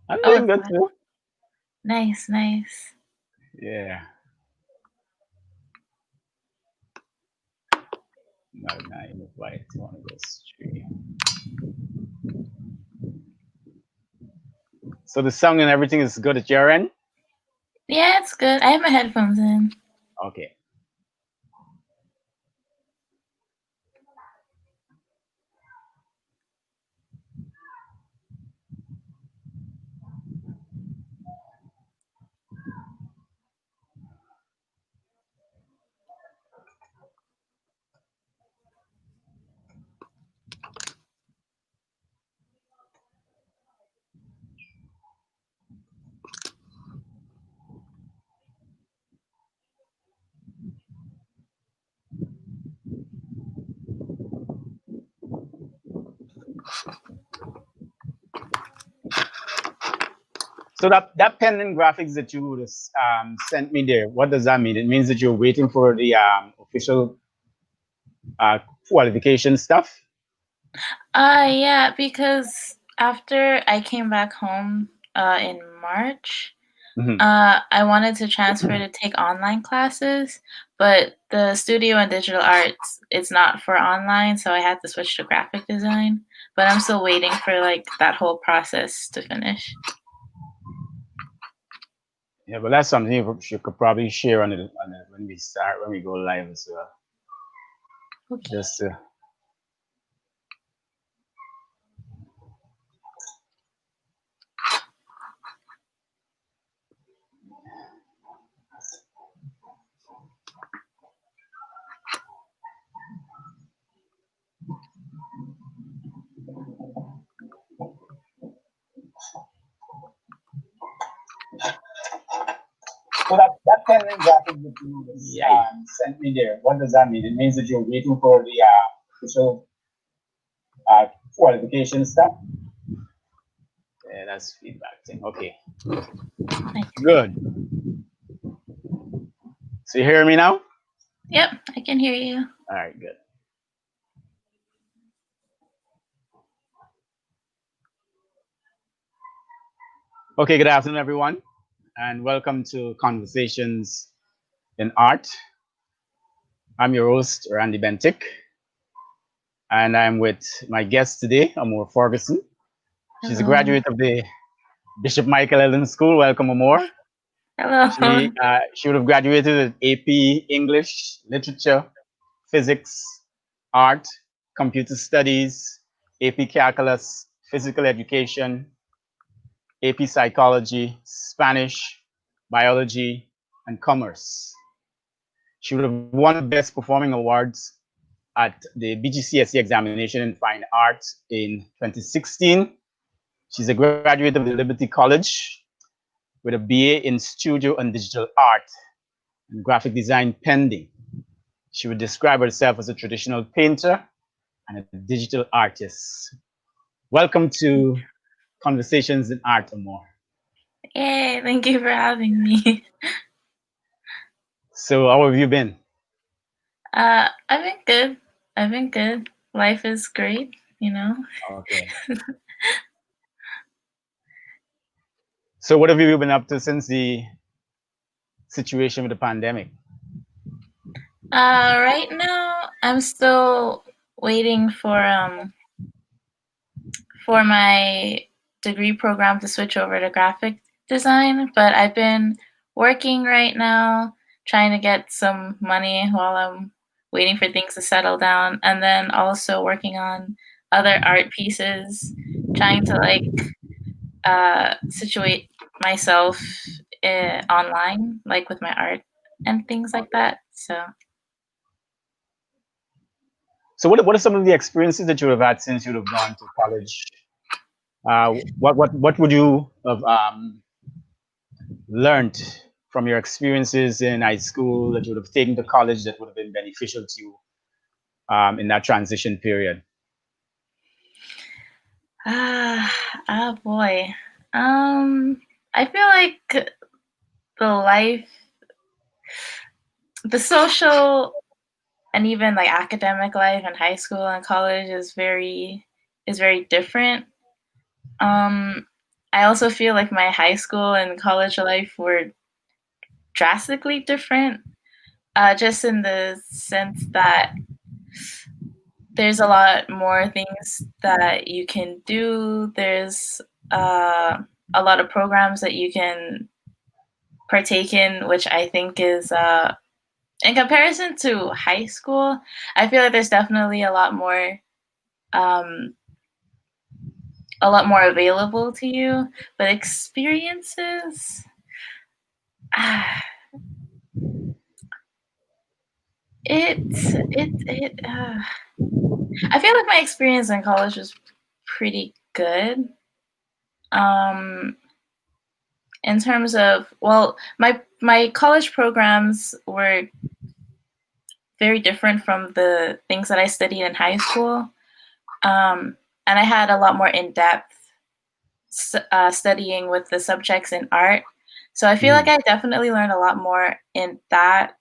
I'm Oh, doing good too. nice, nice. Yeah. No, no, you move right. You want to go straight. So the sound and everything is good at your end? Yeah, it's good. I have my headphones in. Okay. So that pending graphics that you sent me there, what does that mean? It means that you're waiting for the official uh, qualification stuff. Yeah, because after I came back home in March, Hmm. I wanted to transfer to take online classes, but the studio and digital arts it's not for online, so I had to switch to graphic design. But I'm still waiting for like that whole process to finish. Yeah, but that's something you could probably share on it when we go live as well. Okay. Just so that pending graphics that you sent me there, what does that mean? It means that you're waiting for the official uh, qualification stuff. Yeah, that's feedback thing. Okay, Nice. good. So you hear me now? Yep, I can hear you. All right, good. Okay, good afternoon, everyone, and welcome to Conversations in Art. I'm your host, Randy Bentic, and I'm with my guest today, Amor Ferguson. She's a Hello. graduate of the Bishop Michael Ellen School. Welcome, Amor. Hello. She would have graduated with AP English, Literature, Physics, Art, Computer Studies, AP Calculus, Physical Education, AP Psychology, Spanish, Biology, and Commerce. She would have won the Best Performing Awards at the BGCSE examination in Fine Arts in 2016. She's a graduate of the Liberty College with a BA in Studio and Digital Art and Graphic Design pending. She would describe herself as a traditional painter and a digital artist. Welcome to Conversations in Art, Amor. Yay, thank you for having me. So, how have you been? I've been good. I've been good. Life is great, you know. Okay. So, what have you been up to since the situation with the pandemic? Right now I'm still waiting for my degree program to switch over to graphic design, but I've been working right now trying to get some money while I'm waiting for things to settle down and then also working on other art pieces, trying to like situate myself online, like with my art and things like Okay. that. So, So, what are some of the experiences that you have had since you have gone to college? What would you have learned from your experiences in high school that you would have taken to college that would have been beneficial to you in that transition period? ah, ah, boy. I feel like the life, the social, and even like academic life in high school and college is very different. Um, I also feel like my high school and college life were drastically different, just in the sense that there's a lot more things that you can do. There's a lot of programs that you can partake in, which I think is, in comparison to high school, I feel like there's definitely um, a lot more available to you. But experiences, ah, it it. I feel like my experience in college was pretty good. Um, in terms of, well, my college programs were very different from the things that I studied in high school, and I had a lot more in depth studying with the subjects in art. So I feel like Mm, I definitely learned a lot more in that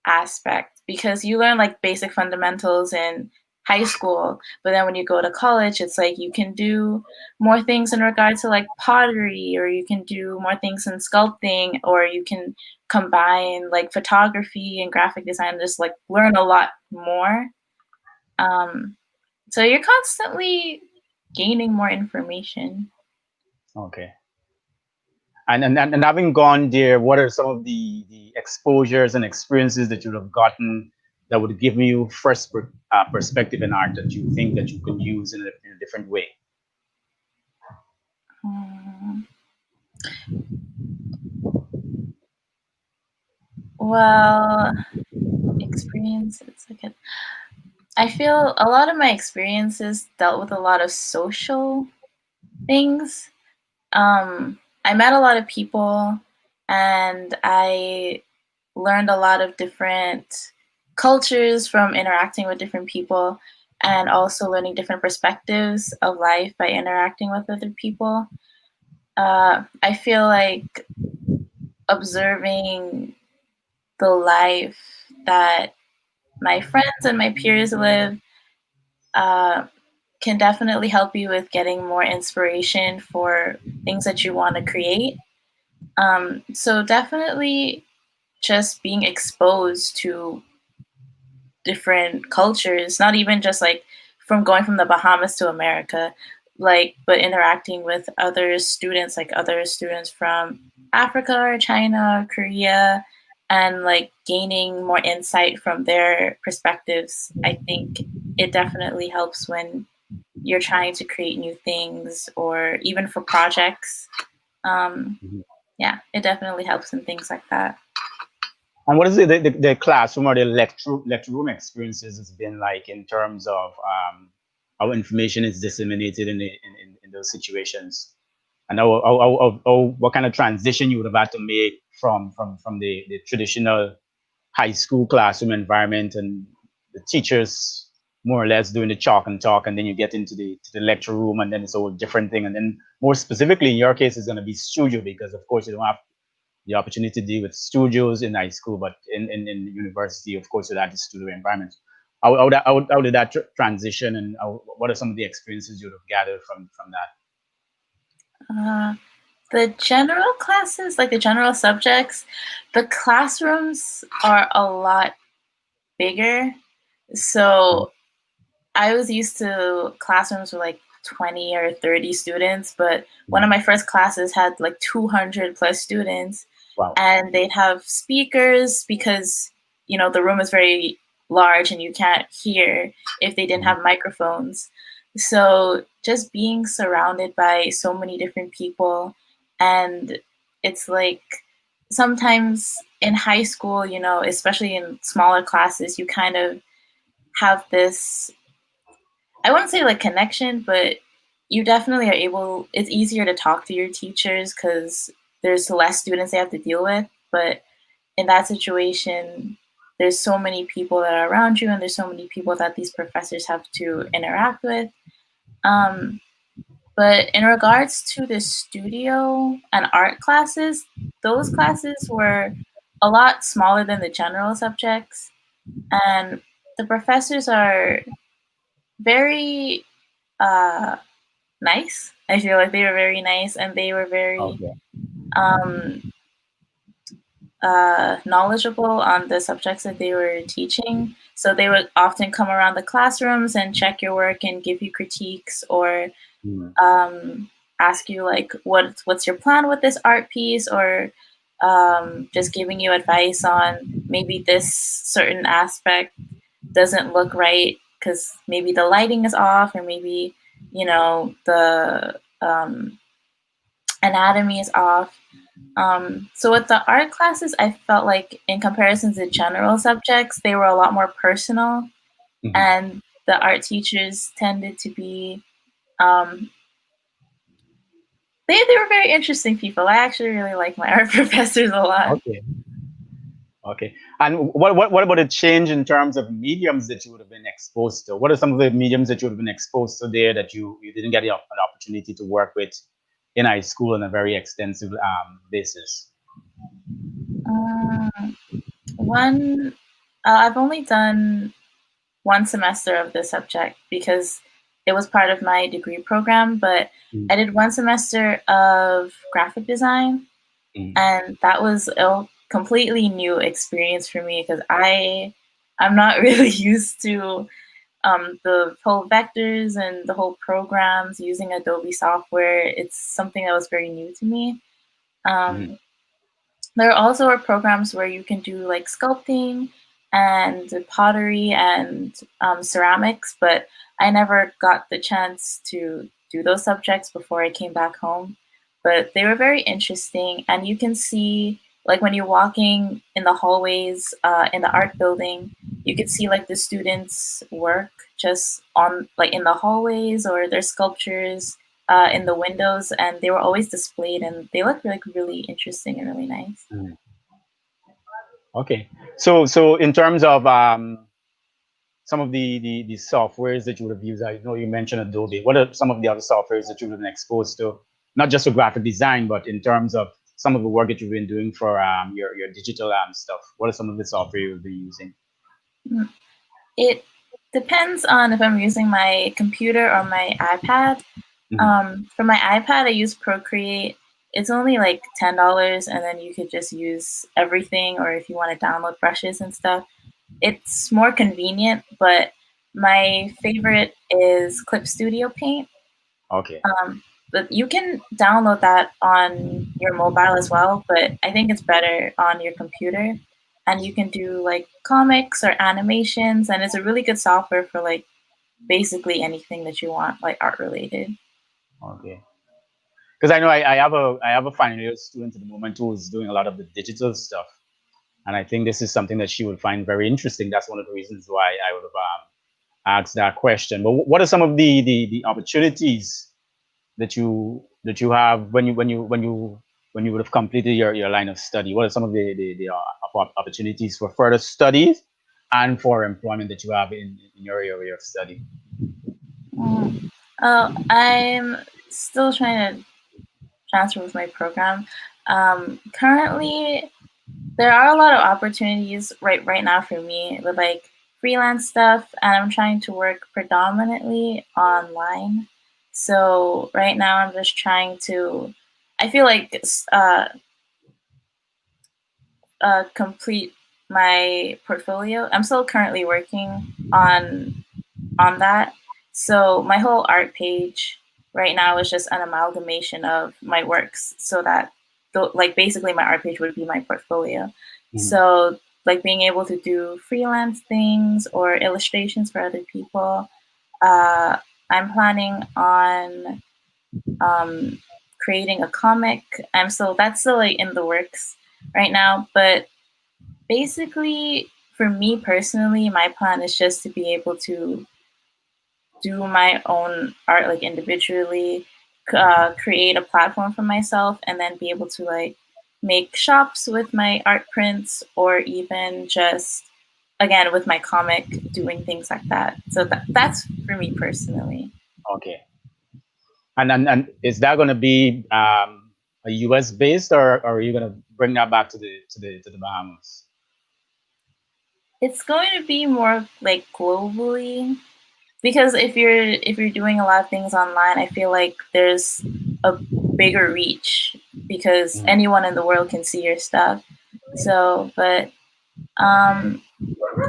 aspect because you learn like basic fundamentals in high school, but then when you go to college, it's like you can do more things in regard to like pottery, or you can do more things in sculpting, or you can combine like photography and graphic design, just like learn a lot more. Um, so you're constantly gaining more information. okay. And having gone there, what are some of the exposures and experiences that you would have gotten that would give you first perspective in art that you think that you can use in a different way? Um, well, experiences. I feel a lot of my experiences dealt with a lot of social things. I met a lot of people, and I learned a lot of different cultures from interacting with different people, and also learning different perspectives of life by interacting with other people. I feel like observing the life that my friends and my peers live uh, can definitely help you with getting more inspiration for things that you want to create. So definitely just being exposed to different cultures, not even just like from going from the Bahamas to America, like, but interacting with other students, like other students from Africa or China or Korea, and like gaining more insight from their perspectives. I think it definitely helps when you're trying to create new things or even for projects. Um, Mhm. yeah, it definitely helps in things like that. And what is the classroom or the lecture room experiences has been like in terms of how information is disseminated in those situations? And what kind of transition you would have had to make from the traditional high school classroom environment and the teachers more or less doing the chalk and talk, and then you get into the lecture room, and then it's a whole different thing. And then more specifically in your case, it's going to be studio because of course you don't have the opportunity to deal with studios in high school, but in university, of course, you had the studio environment. How did that transition, and what are some of the experiences you would have gathered from that? Uh, the general classes, like the general subjects, the classrooms are a lot bigger. Mm, So I was used to classrooms with like 20 or 30 students, but one of mm, my first classes had like 200 plus students, wow. and they'd have speakers because, the room is very large and you can't hear if they didn't Mhm, have microphones. So just being surrounded by so many different people, and it's like sometimes in high school, especially in smaller classes, you kind of have this, I wouldn't say like connection, but you definitely are able, it's easier to talk to your teachers because there's less students they have to deal with. But in that situation, there's so many people that are around you, and there's so many people that these professors have to interact with. Um, but in regards to the studio and art classes, those classes were a lot smaller than the general subjects. And the professors are very uh, nice. I feel like they were very nice and they were very Okay. um, knowledgeable on the subjects that they were teaching. So they would often come around the classrooms and check your work and give you critiques or Mm, um, ask you like what's your plan with this art piece or just giving you advice on maybe this certain aspect doesn't look right because maybe the lighting is off or maybe the anatomy is off. So with the art classes, I felt like in comparison to general subjects, they were a lot more personal, mhm. and the art teachers tended to be um, they were very interesting people. I actually really like my art professors a lot. Okay. Okay. And what about the change in terms of mediums that you would have been exposed to? What are some of the mediums that you would have been exposed to there that you didn't get an opportunity to work with in high school on a very extensive basis? Um, one, I've only done one semester of the subject because it was part of my degree program, but Mm, I did one semester of graphic design, mm, and that was a completely new experience for me because I'm not really used to the whole vectors and the whole programs using Adobe software. It's something that was very new to me. mhm. Um, there also are programs where you can do like sculpting and pottery and ceramics, but I never got the chance to do those subjects before I came back home. But they were very interesting, and you can see like when you're walking in the hallways in the art building, you could see like the students work just on like in the hallways or their sculptures in the windows, and they were always displayed, and they looked like really interesting and really nice. Mm. Okay. So in terms of some of the softwares that you would have used, I know you mentioned Adobe. What are some of the other softwares that you would have been exposed to, not just for graphic design, but in terms of some of the work that you've been doing for your digital stuff? What are some of the software you've been using? Mm. It depends on if I'm using my computer or my iPad. Mhm. For my iPad, I use Procreate. It's only like $10, and then you could just use everything, or if you want to download brushes and stuff. It's more convenient, but my favorite is Clip Studio Paint. Okay. But you can download that on your mobile as well, but I think it's better on your computer. And you can do like comics or animations, and it's a really good software for like basically anything that you want, like art related. Okay. Because I know I have a final year student at the moment who is doing a lot of the digital stuff, and I think this is something that she would find very interesting. That's one of the reasons why I would have asked that question. But what are some of the opportunities that you have when you would have completed your line of study? What are some of the opportunities for further studies and for employment that you have in your area of study? Mm. I'm still trying to transfer with my program. Currently, there are a lot of opportunities right now for me with like freelance stuff, and I'm trying to work predominantly online. So right now, I'm just trying to. I feel like complete my portfolio. I'm still currently working on that. So my whole art page right now is just an amalgamation of my works, so that like basically my art page would be my portfolio. Mhm. So like being able to do freelance things or illustrations for other people. Uh, I'm planning on um, creating a comic. That's still like in the works right now, but basically for me personally, my plan is just to be able to do my own art like individually, create a platform for myself, and then be able to like make shops with my art prints, or even just again with my comic doing things like that. So that's for me personally. Okay. And is that going to be a US based, or are you going to bring that back to the Bahamas? It's going to be more like globally. because if you're doing a lot of things online, I feel like there's a bigger reach because Mhm. anyone in the world can see your stuff. So, but um,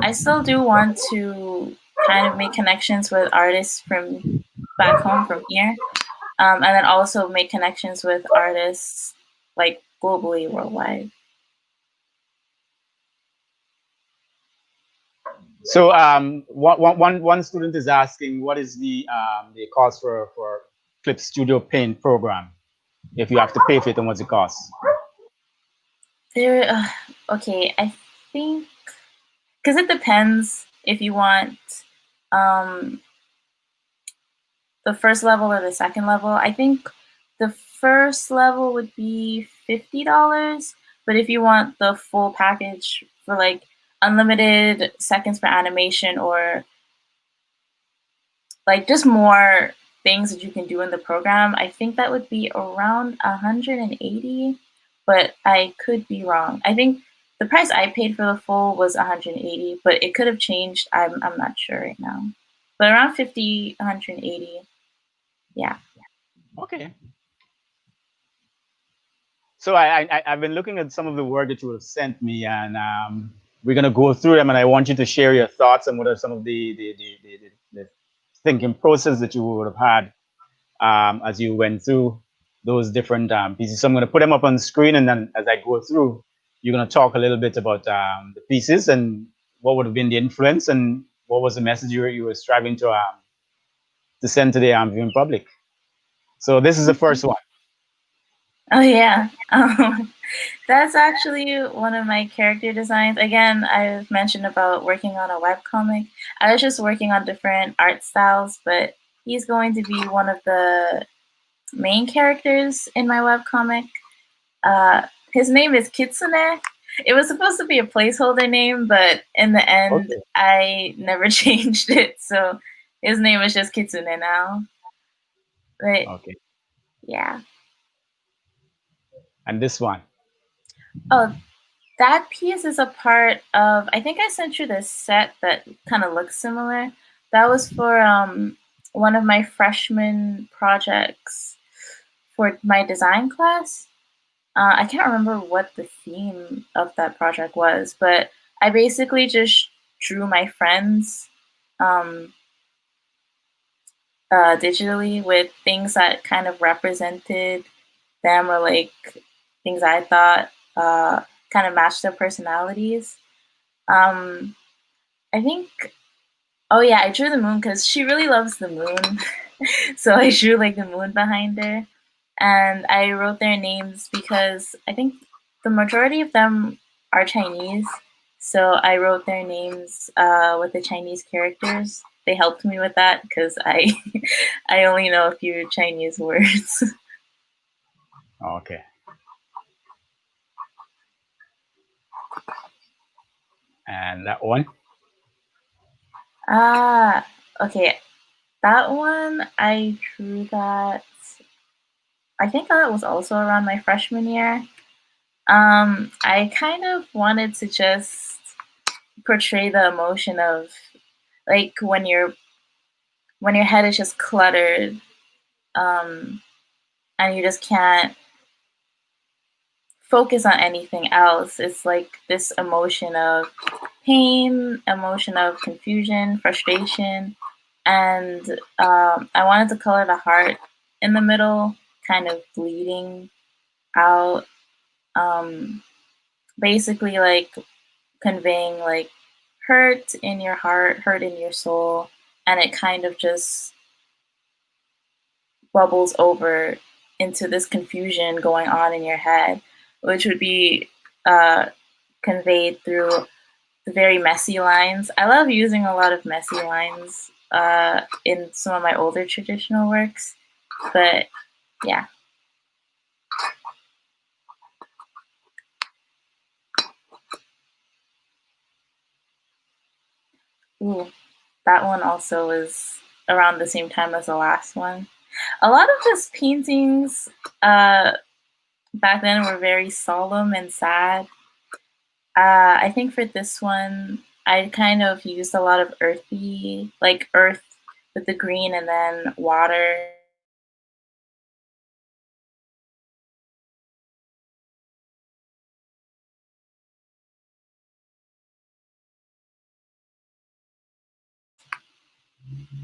I still do want to kind of make connections with artists from back home from here, and then also make connections with artists like globally, worldwide. So one student is asking, what is the cost for Clip Studio Paint program? If you have to pay for it, and what's the cost? There, okay, I think because it depends if you want um, the first level or the second level. I think the first level would be $50, but if you want the full package for like unlimited seconds per animation or like just more things that you can do in the program, I think that would be around 180, but I could be wrong. I think the price I paid for the full was 180, but it could have changed. I'm not sure right now. But around 50, 180. Yeah. Okay. So I've been looking at some of the work that you have sent me, and we're gonna go through them, and I want you to share your thoughts on what are some of the thinking process that you would have had as you went through those different pieces. So I'm gonna put them up on the screen, and then as I go through, you're gonna talk a little bit about the pieces and what would have been the influence and what was the message you were striving to send to the viewing public. So this is the first one. Oh yeah. That's actually one of my character designs. Again, I've mentioned about working on a webcomic. I was just working on different art styles, but he's going to be one of the main characters in my webcomic. His name is Kitsune. It was supposed to be a placeholder name, but in the end, Okay. I never changed it. So his name is just Kitsune now. But Okay. yeah. And this one. Oh, that piece is a part of, I think I sent you this set that kind of looks similar. That was for one of my freshman projects for my design class. I can't remember what the theme of that project was, but I basically just drew my friends um, digitally with things that kind of represented them or like things I thought kind of matched their personalities. Um, I think, oh yeah, I drew the moon because she really loves the moon. So I drew like the moon behind her. And I wrote their names because I think the majority of them are Chinese. So I wrote their names with the Chinese characters. They helped me with that because I I only know a few Chinese words. Okay. And that one. Ah, okay. That one I drew that. I think that was also around my freshman year. I kind of wanted to just portray the emotion of like when your head is just cluttered, um, and you just can't focus on anything else. It's like this emotion of pain, emotion of confusion, frustration, and I wanted to color the heart in the middle, kind of bleeding out. Um, Basically, like conveying like hurt in your heart, hurt in your soul, and it kind of just bubbles over into this confusion going on in your head, which would be uh, conveyed through the very messy lines. I love using a lot of messy lines in some of my older traditional works, but yeah. Ooh, that one also was around the same time as the last one. A lot of his paintings uh, back then were very solemn and sad. I think for this one, I kind of used a lot of earthy, like earth with the green and then water.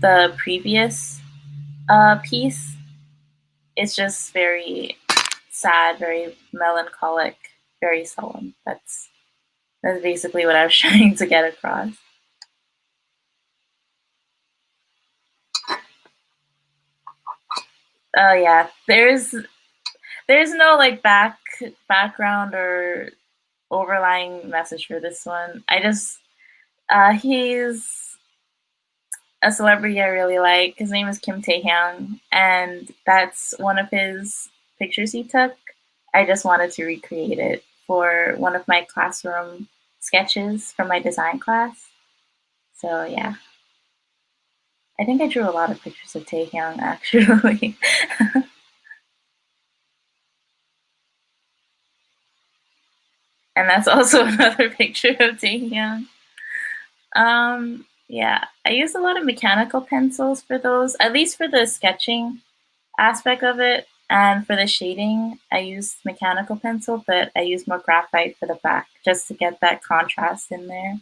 The previous piece is just very sad, very melancholic, very solemn. That's basically what I was trying to get across. Oh yeah, there's no like background or overlying message for this one. I just he's a celebrity I really like. His name is Kim Tae-hyung, and that's one of his pictures he took. I just wanted to recreate it for one of my classroom sketches from my design class. So yeah, I think I drew a lot of pictures of Taehyung actually. And that's also another picture of Taehyung. Yeah, I used a lot of mechanical pencils for those, at least for the sketching aspect of it. And for the shading, I used mechanical pencil, but I used more graphite for the back just to get that contrast in there.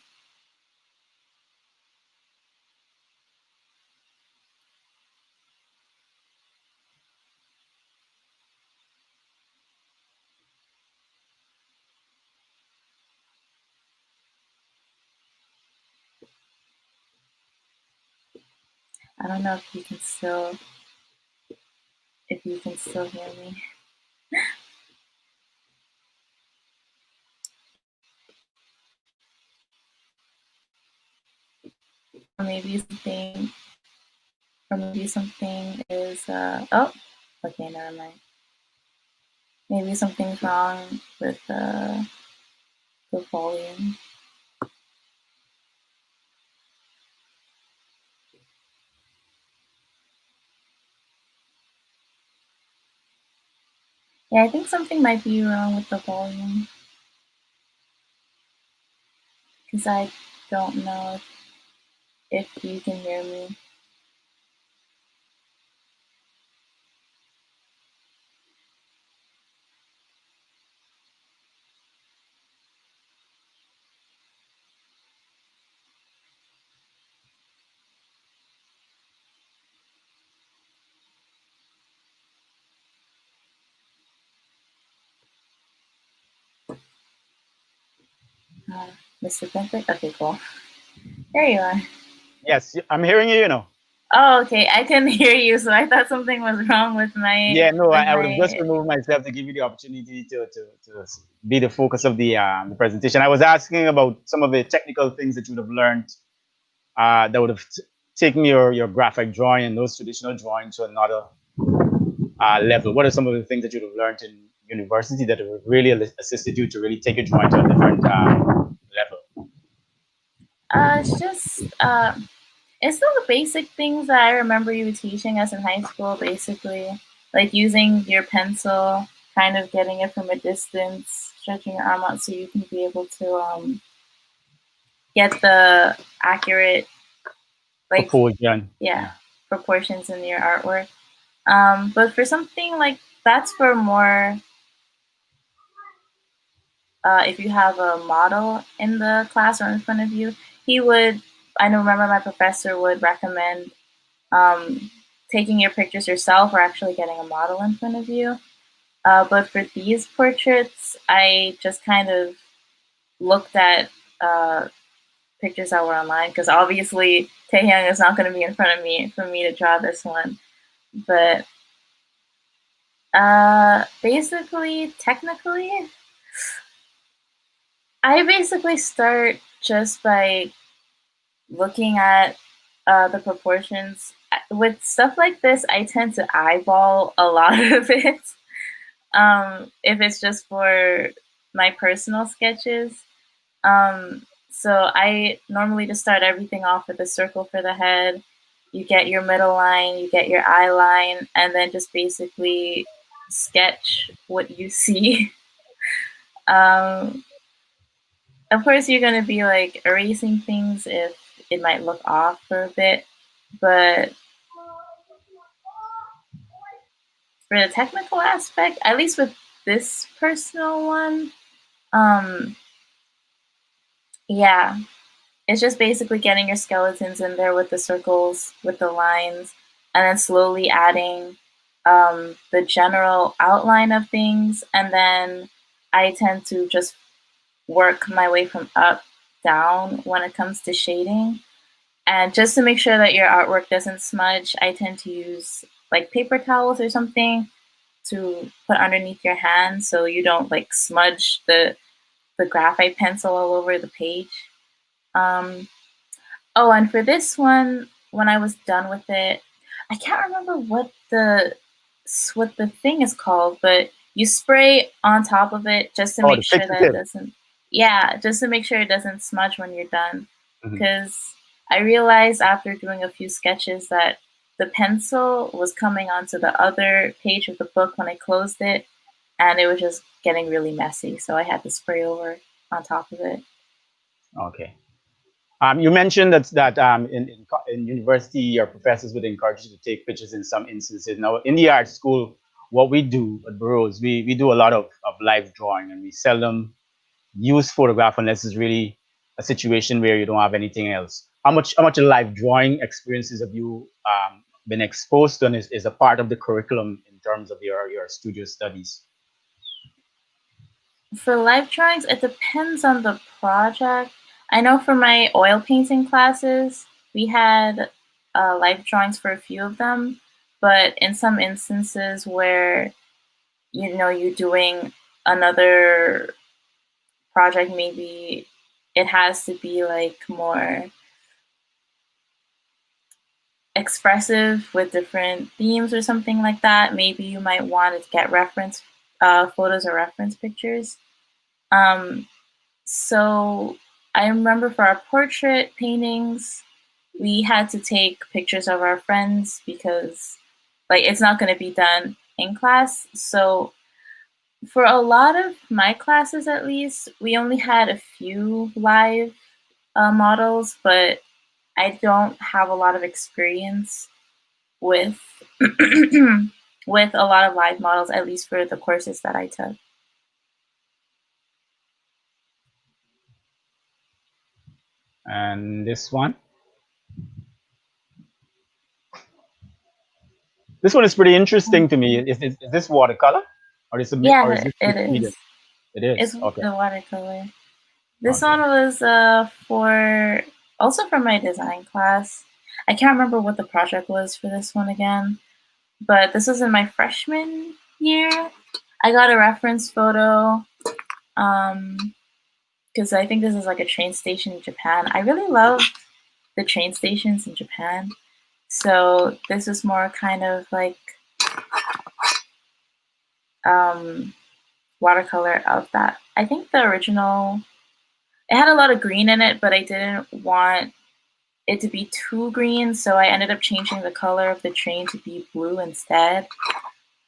I don't know if you can still hear me. Or maybe something is oh, okay, never mind. Maybe something's wrong with the volume. Yeah, I think something might be wrong with the volume because I don't know if you can hear me. Uh, Mr. Perfect? Okay, cool. There you are. Yes, I'm hearing you. You know. Oh, okay. I couldn't hear you, so I thought something was wrong with Yeah, no, I would have just my. removed myself to give you the opportunity to be the focus of the presentation. I was asking about some of the technical things that you would have learned that would have taken your graphic drawing and those traditional drawing to another level. What are some of the things that you would have learned in university that have really assisted you to really take your drawing to a different level? It's just it's still the basic things that I remember you teaching us in high school. Basically, like using your pencil, kind of getting it from a distance, stretching your arm out so you can be able to get the accurate, like, Proportion. yeah, Yeah. proportions in your artwork. But for something like that's for more if you have a model in the class or in front of you, he would. I know. Remember, my professor would recommend taking your pictures yourself or actually getting a model in front of you. But for these portraits, I just kind of looked at pictures that were online because obviously Taehyung is not going to be in front of me for me to draw this one. But basically, technically, I basically start just by looking at the proportions. With stuff like this, I tend to eyeball a lot of it. If it's just for my personal sketches. So I normally just start everything off with a circle for the head. You get your middle line, you get your eye line, and then just basically sketch what you see. um, of course, you're going to be like erasing things if it might look off for a bit. But for the technical aspect, at least with this personal one, um, yeah, it's just basically getting your skeletons in there with the circles, with the lines, and then slowly adding the general outline of things. And then I tend to just work my way from up down when it comes to shading. And just to make sure that your artwork doesn't smudge, I tend to use like paper towels or something to put underneath your hand so you don't like smudge the graphite pencil all over the page. Um, oh, and for this one, when I was done with it, I can't remember what the thing is called, but you spray on top of it just to Oh, make the sure that it fixative. doesn't. Yeah, just to make sure it doesn't smudge when you're done. Mhm. Because I realized after doing a few sketches that the pencil was coming onto the other page of the book when I closed it, and it was just getting really messy. So I had to spray over on top of it. Okay. You mentioned that in university, your professors would encourage you to take pictures in some instances. Now, in the art school, what we do at Burroughs, we do a lot of live drawing, and we seldom use photograph unless it's really a situation where you don't have anything else. How much live drawing experiences have you been exposed to, and is a part of the curriculum in terms of your studio studies? For life drawings, it depends on the project. I know for my oil painting classes, we had life drawings for a few of them, but in some instances where you're doing another project, maybe it has to be like more expressive with different themes or something like that. Maybe you might want to get reference photos or reference pictures. Um, So I remember for our portrait paintings, we had to take pictures of our friends because like it's not going to be done in class. So for a lot of my classes at least, we only had a few live models, but I don't have a lot of experience with with a lot of live models, at least for the courses that I took. And this one is pretty interesting to me. Is this watercolor, or is Yeah, this it mixed media? is. It It's is. Okay. the watercolor. This one Okay. was for also for my design class. I can't remember what the project was for this one again, but this was in my freshman year. I got a reference photo because I think this is like a train station in Japan. I really love the train stations in Japan. So this is more kind of like um, watercolor of that. I think the original it had a lot of green in it, but I didn't want it to be too green, so I ended up changing the color of the train to be blue instead.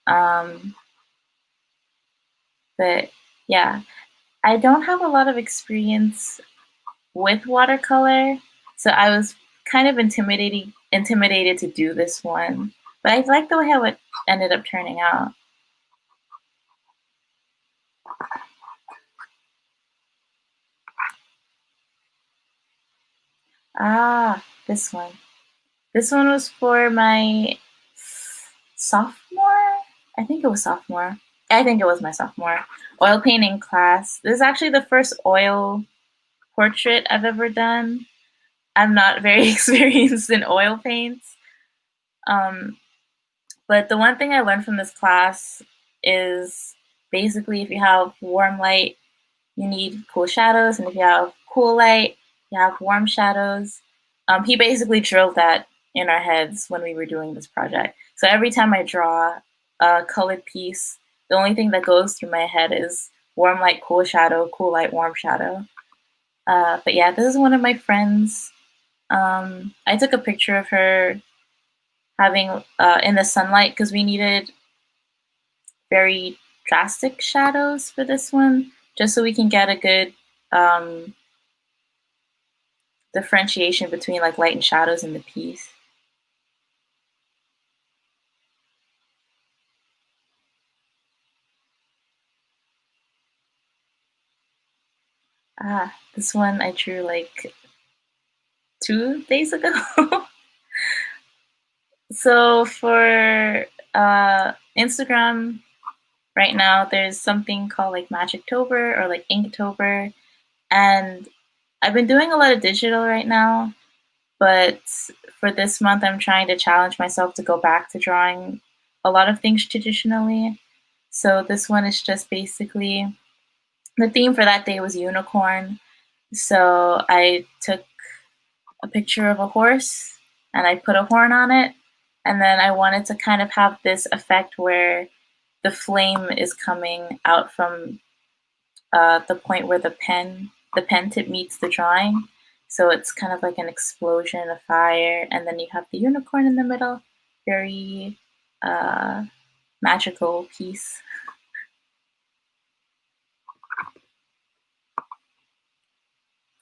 Um, but yeah, I don't have a lot of experience with watercolor, so I was kind of intimidated to do this one. But I like the way how it ended up turning out. Ah, this one. This one was for my sophomore. I think it was sophomore. I think it was my sophomore oil painting class. This is actually the first oil portrait I've ever done. I'm not very experienced in oil paints. Um, but the one thing I learned from this class is basically if you have warm light, you need cool shadows, and if you have cool light, you have warm shadows. He basically drilled that in our heads when we were doing this project. So every time I draw a colored piece, the only thing that goes through my head is warm light, cool light, warm shadow. But yeah, this is one of my friends. I took a picture of her having in the sunlight because we needed very drastic shadows for this one, just so we can get a good um, differentiation between like light and shadows in the piece. This one I drew like 2 days ago. So for Instagram right now, there's something called like Magictober or like Inktober, and I've been doing a lot of digital right now. But for this month, I'm trying to challenge myself to go back to drawing a lot of things traditionally. So this one is just basically the theme for that day was unicorn. So I took a picture of a horse and I put a horn on it. And then I wanted to kind of have this effect where the flame is coming out from the point where the pen tip meets the drawing. So it's kind of like an explosion of fire, and then you have the unicorn in the middle. Very uh, magical piece.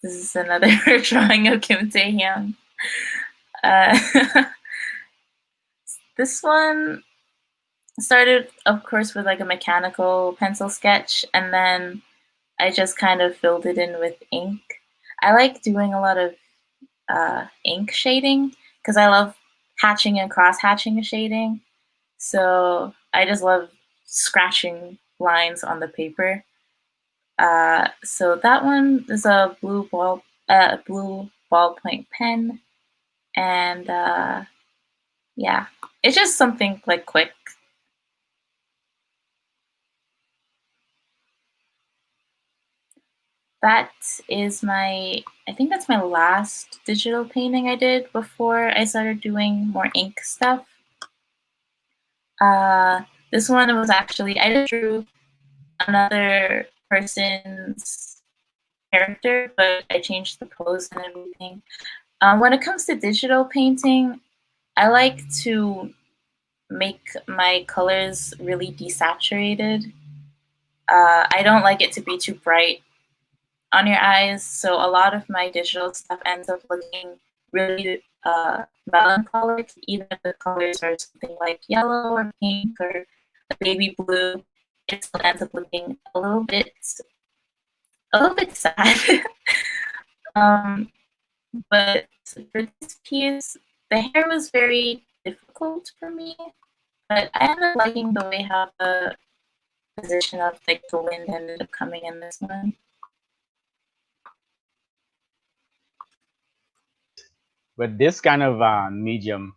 This is another drawing of Kim Tae-hyun. Uh, this one started, of course, with like a mechanical pencil sketch, and then I just kind of filled it in with ink. I like doing a lot of ink shading because I love hatching and cross hatching shading. So I just love scratching lines on the paper. So that one is a blue ballpoint pen, and yeah, it's just something like quick. That is I think that's my last digital painting I did before I started doing more ink stuff. Uh, this one was actually, I just drew another person's character, but I changed the pose and everything. When it comes to digital painting, I like to make my colors really desaturated. I don't like it to be too bright on your eyes, so a lot of my digital stuff ends up looking really melancholic, even if the colors are something like yellow or pink or a baby blue. It still ends up looking a little bit sad. um, but for this piece, the hair was very difficult for me, but I ended up liking the way how the position of like the wind ended up coming in this one. With this kind of medium,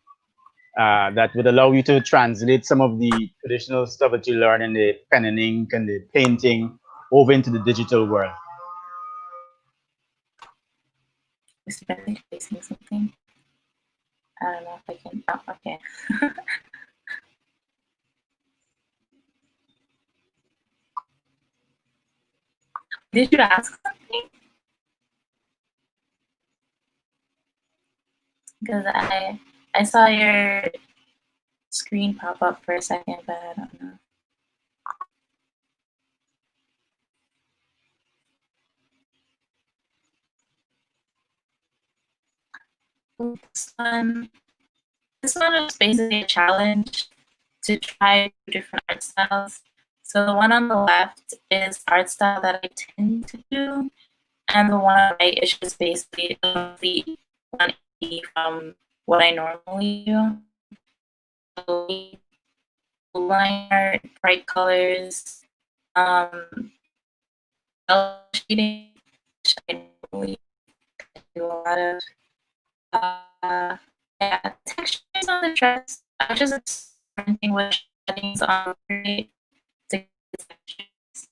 that would allow you to translate some of the traditional stuff that you learn in the pen and ink and the painting over into the digital world. Is Bentley facing something? I don't know if I can. Oh, okay. Did you ask something? Because I saw your screen pop up for a second, but I don't know. This one, this one was basically a challenge to try different art styles. So the one on the left is art style that I tend to do, and the one on the right is just basically a complete 180 from what I normally do. So line art, bright colors, shading, which I normally do a lot of. Uh, yeah, textures on the dress. I was just experimenting with shadings on the to get textures.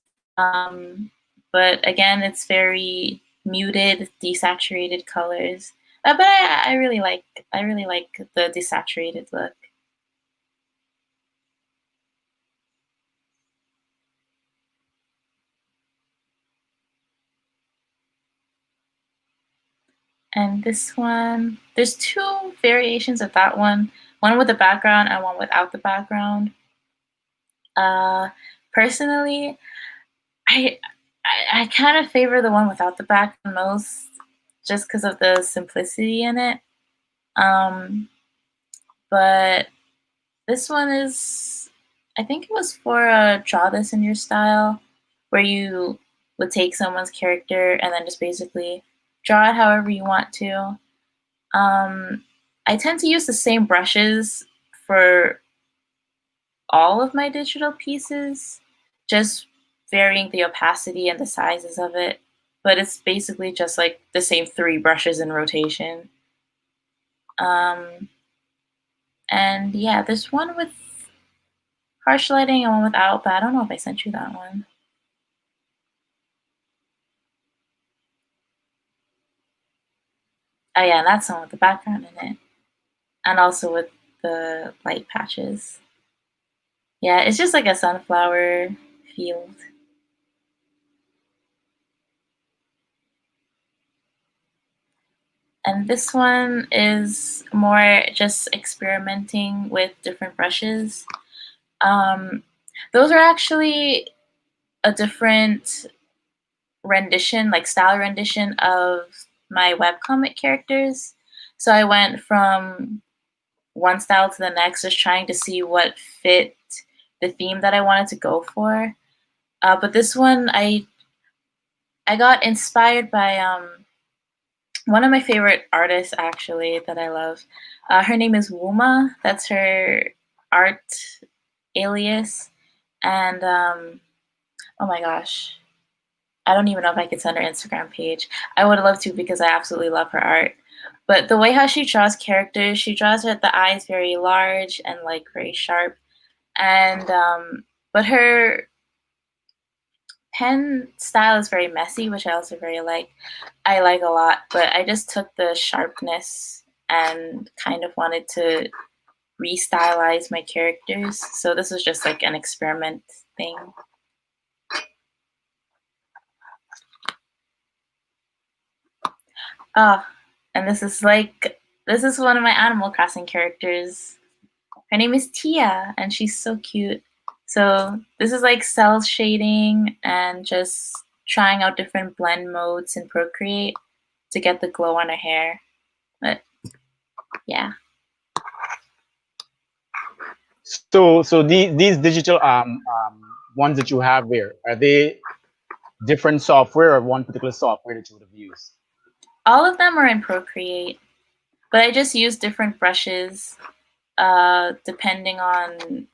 But again, it's very muted, desaturated colors. But I really like the desaturated look. And this one, there's two variations of that one with the background and one without the background. Uh, Personally, I I kind of favor the one without the background most, just because of the simplicity in it. Um, but this one is, I think it was for Draw This in Your Style, where you would take someone's character and then just basically draw it however you want to. I tend to use the same brushes for all of my digital pieces, just varying the opacity and the sizes of it. But it's basically just like the same three brushes in rotation. Um, and yeah, there's one with harsh lighting and one without, but I don't know if I sent you that one. Oh yeah, that's the one with the background in it, and also with the light patches. Yeah, it's just like a sunflower field. And this one is more just experimenting with different brushes. Um, those are actually a different rendition, like style rendition of my webcomic characters. So I went from one style to the next, just trying to see what fit the theme that I wanted to go for. But this one, I got inspired by one of my favorite artists actually that I love. Her name is Wuma. That's her art alias, and oh my gosh, I don't even know if I could send her Instagram page. I would love to because I absolutely love her art. But the way how she draws characters, she draws with the eyes very large and like very sharp, and but her pen style is very messy, which I also very like. I like a lot, but I just took the sharpness and kind of wanted to restylize my characters. So this was just like an experiment thing. Ah, and this is one of my Animal Crossing characters. Her name is Tia, and she's so cute. So this is like cell shading and just trying out different blend modes in Procreate to get the glow on her hair. But yeah. So these digital ones that you have there, are they different software or one particular software that you would have used? All of them are in Procreate, but I just use different brushes depending on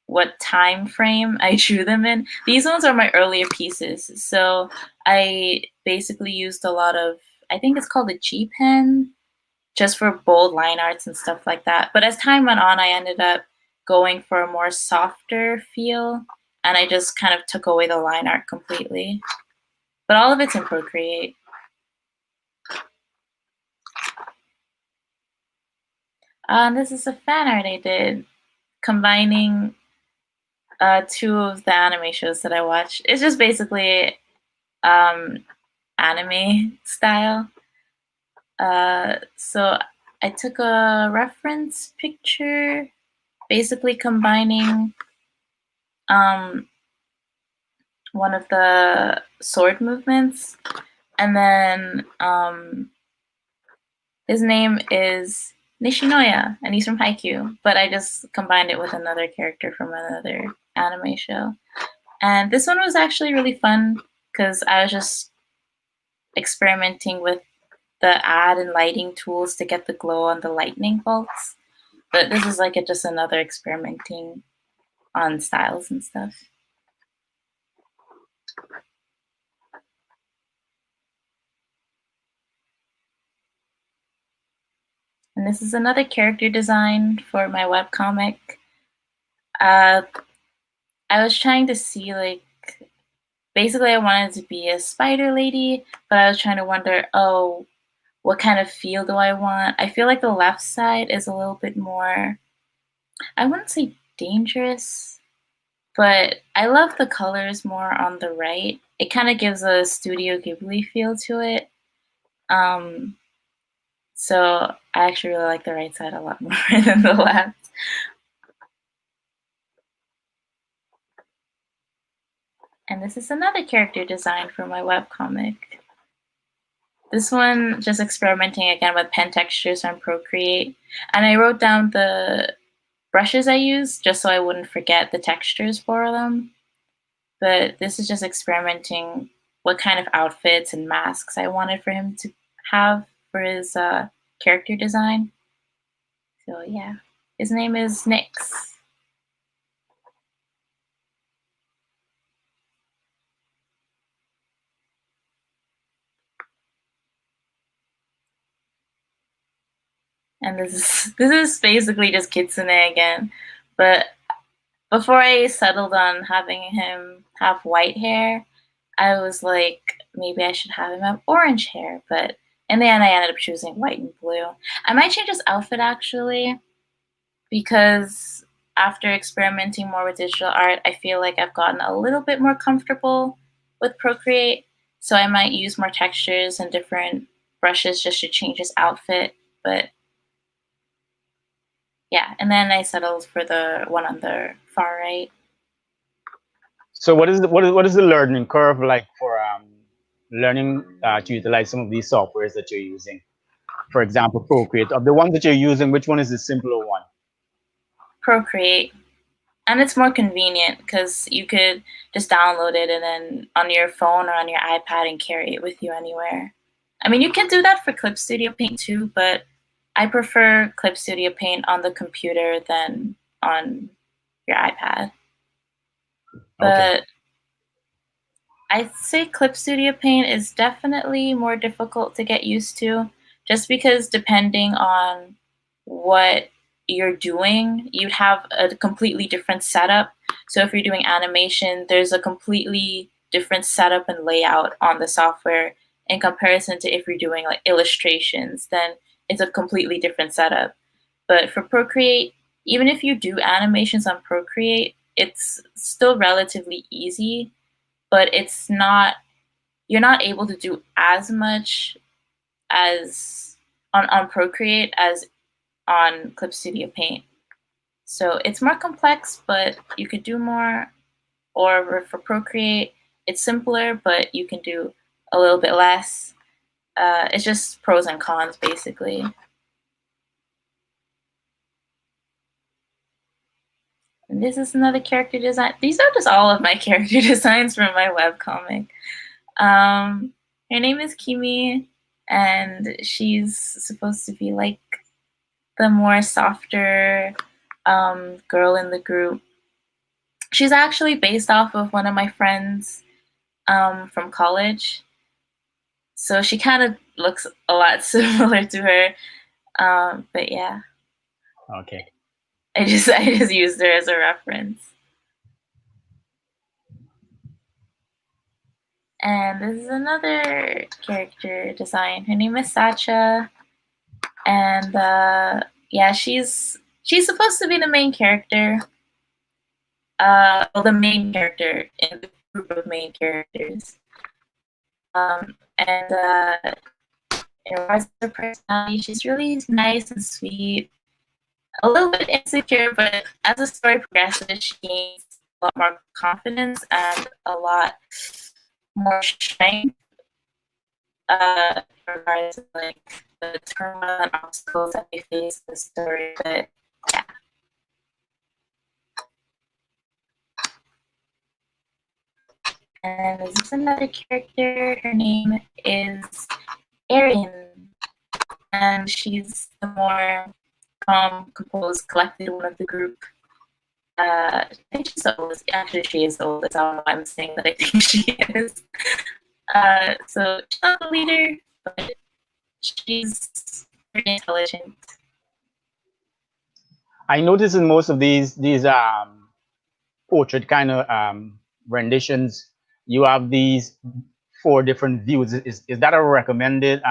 what time frame I drew them in. These ones are my earlier pieces, so I basically used a lot of, I think it's called a G pen, just for bold line arts and stuff like that. But as time went on, I ended up going for a more softer feel, and I just kind of took away the line art completely. But all of it's in Procreate. This is a fan art I did, combining two of the anime shows that I watched. It's just basically um, anime style. So I took a reference picture, basically combining um, one of the sword movements, and then his name is Nishinoya, and he's from Haikyuu, but I just combined it with another character from another anime show. And this one was actually really fun because I was just experimenting with the ad and lighting tools to get the glow on the lightning bolts. But this is like just another experimenting on styles and stuff. And this is another character design for my webcomic. Uh, I was trying to see like basically I wanted to be a spider lady, but I was trying to wonder, oh, what kind of feel do I want? I feel like the left side is a little bit more, I wouldn't say dangerous, but I love the colors more on the right. It kind of gives a Studio Ghibli feel to it. Um, so I actually really like the right side a lot more than the left. And this is another character design for my webcomic. This one just experimenting again with pen textures on Procreate. And I wrote down the brushes I used just so I wouldn't forget the textures for them. But this is just experimenting what kind of outfits and masks I wanted for him to have for his character design. So yeah, his name is Nyx. And this is basically just Kitsune again. But before I settled on having him have white hair, I was like, maybe I should have him have orange hair. But in the end, I ended up choosing white and blue. I might change his outfit actually, because after experimenting more with digital art, I feel like I've gotten a little bit more comfortable with Procreate. So I might use more textures and different brushes just to change his outfit. But yeah, and then I settled for the one on the far right. So what is the learning curve like for learning to utilize some of these softwares that you're using? For example, Procreate. Of the ones that you're using, which one is the simpler one? Procreate. And it's more convenient because you could just download it and then on your phone or on your iPad and carry it with you anywhere. I mean, you can do that for Clip Studio Paint too, but I prefer Clip Studio Paint on the computer than on your iPad. Okay. But I'd say Clip Studio Paint is definitely more difficult to get used to, just because depending on what you're doing, you'd have a completely different setup. So if you're doing animation, there's a completely different setup and layout on the software in comparison to if you're doing like illustrations, then it's a completely different setup. But for Procreate, even if you do animations on Procreate, it's still relatively easy, but it's not, you're not able to do as much as on Procreate as on Clip Studio Paint. So it's more complex, but you could do more. Or for Procreate, it's simpler, but you can do a little bit less. It's just pros and cons, basically. And this is another character design. These are just all of my character designs from my webcomic. Her name is Kimi, and she's supposed to be like the more softer girl in the group. She's actually based off of one of my friends from college, so she kind of looks a lot similar to her. But yeah, Okay. I just used her as a reference. And this is another character design. Her name is Sacha, and yeah, she's supposed to be the main character. Well, the main character in the group of main characters. And in regards to her personality, she's really nice and sweet, a little bit insecure, but as the story progresses, she gains a lot more confidence and a lot more strength in regards to like the turmoil and obstacles that they face in the story. But yeah. And this is another character. Her name is Erin, and she's the more calm, composed, collected one of the group. I think she's the oldest. Actually, she is the oldest. I don't know why I'm saying that I think she is. So she's not the leader, but she's very intelligent. I notice in most of these portrait kind of renditions, you have these four different views. Is that a recommended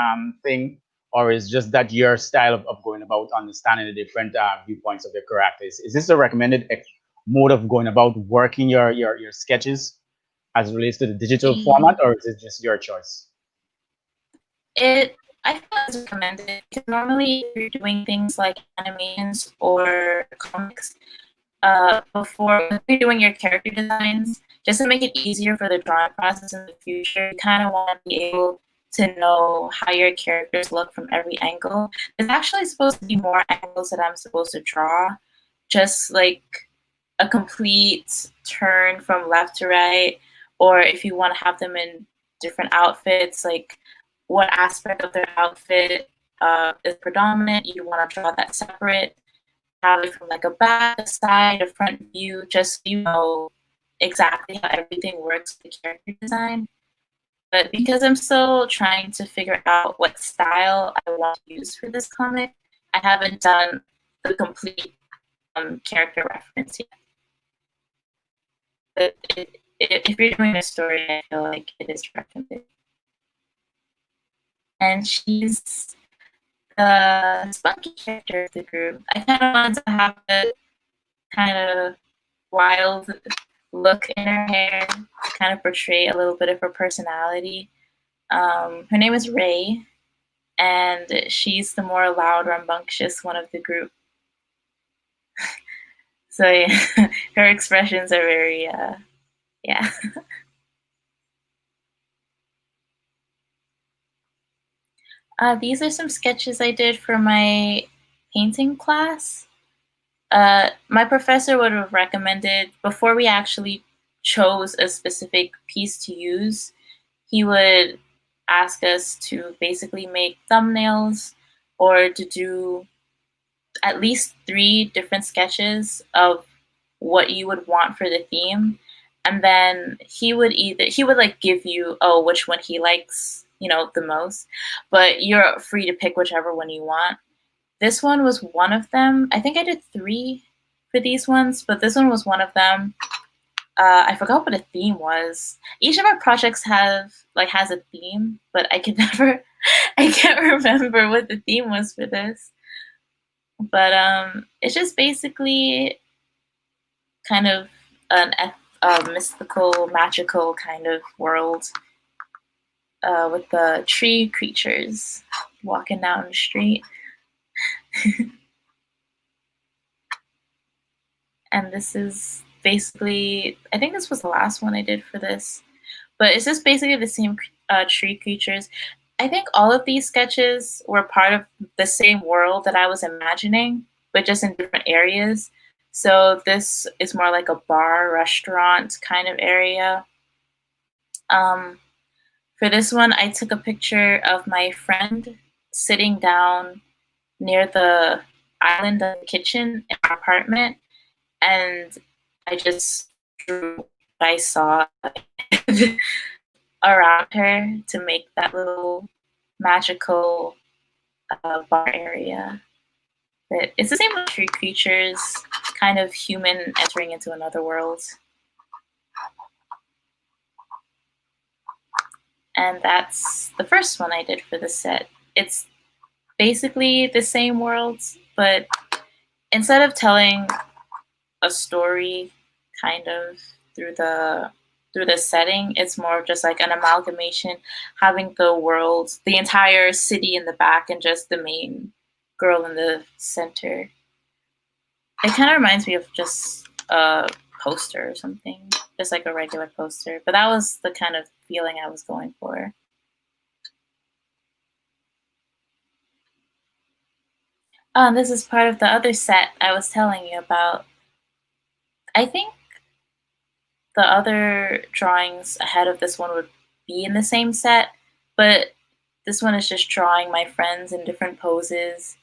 thing, or is just that your style of going about understanding the different viewpoints of your characters? Is this a recommended mode of going about working your sketches as it relates to the digital format, or is it just your choice? I feel it's recommended because normally if you're doing things like animations or comics, before you're doing your character designs, just to make it easier for the drawing process in the future, you kind of want to be able to know how your characters look from every angle. There's actually supposed to be more angles that I'm supposed to draw, just like a complete turn from left to right, or if you want to have them in different outfits, like what aspect of their outfit is predominant. You want to draw that separate, have it from like a back, a side, a front view, just so you know exactly how everything works with the character design. But because I'm still trying to figure out what style I want to use for this comic, I haven't done the complete character reference yet. But if you're doing a story, I feel like it is recommended. And she's the spunky character of the group. I kind of wanted to have a kind of wild look in her hair to kind of portray a little bit of her personality. Her name is Ray, and she's the more loud, rambunctious one of the group. So yeah, her expressions are very, yeah. These are some sketches I did for my painting class. My professor would have recommended, before we actually chose a specific piece to use, he would ask us to basically make thumbnails or to do at least 3 different sketches of what you would want for the theme. And then he would like give you, oh, which one he likes, the most, but you're free to pick whichever one you want. This one was one of them. I think I did 3 for these ones, but this one was one of them. I forgot what a theme was. Each of our projects has a theme, but I can't remember what the theme was for this. But it's just basically kind of a mystical, magical kind of world with the tree creatures walking down the street. And this is basically, I think this was the last one I did for this, but it's just basically the same tree creatures. I think all of these sketches were part of the same world that I was imagining, but just in different areas. So this is more like a bar, restaurant kind of area. For this one, I took a picture of my friend sitting down near the island of the kitchen in our apartment, and I just drew what I saw around her to make that little magical bar area. But it's the same with tree creatures, kind of human entering into another world. And that's the first one I did for the set. It's basically the same world, but instead of telling a story kind of through the setting, it's more of just like an amalgamation, having the world, the entire city in the back, and just the main girl in the center. It kind of reminds me of just a poster or something, just like a regular poster. But that was the kind of feeling I was going for. This is part of the other set I was telling you about. I think the other drawings ahead of this one would be in the same set, but this one is just drawing my friends in different poses,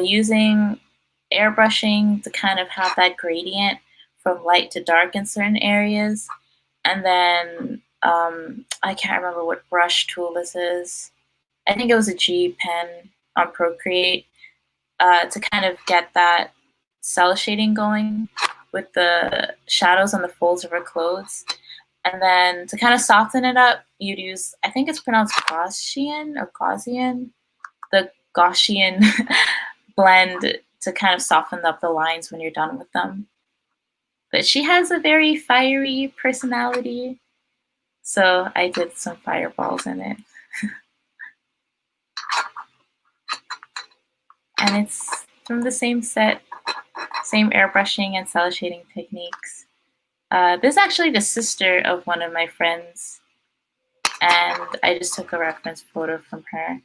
using airbrushing to kind of have that gradient from light to dark in certain areas. And then I can't remember what brush tool this is. I think it was a G pen on Procreate to kind of get that cell shading going with the shadows on the folds of her clothes. And then to kind of soften it up, you'd use, I think it's pronounced Gaussian or Gaussian, the Gaussian blend to kind of soften up the lines when you're done with them. But she has a very fiery personality, so I did some fireballs in it. And it's from the same set, same airbrushing and cell shading techniques. This is actually the sister of one of my friends, and I just took a reference photo from her.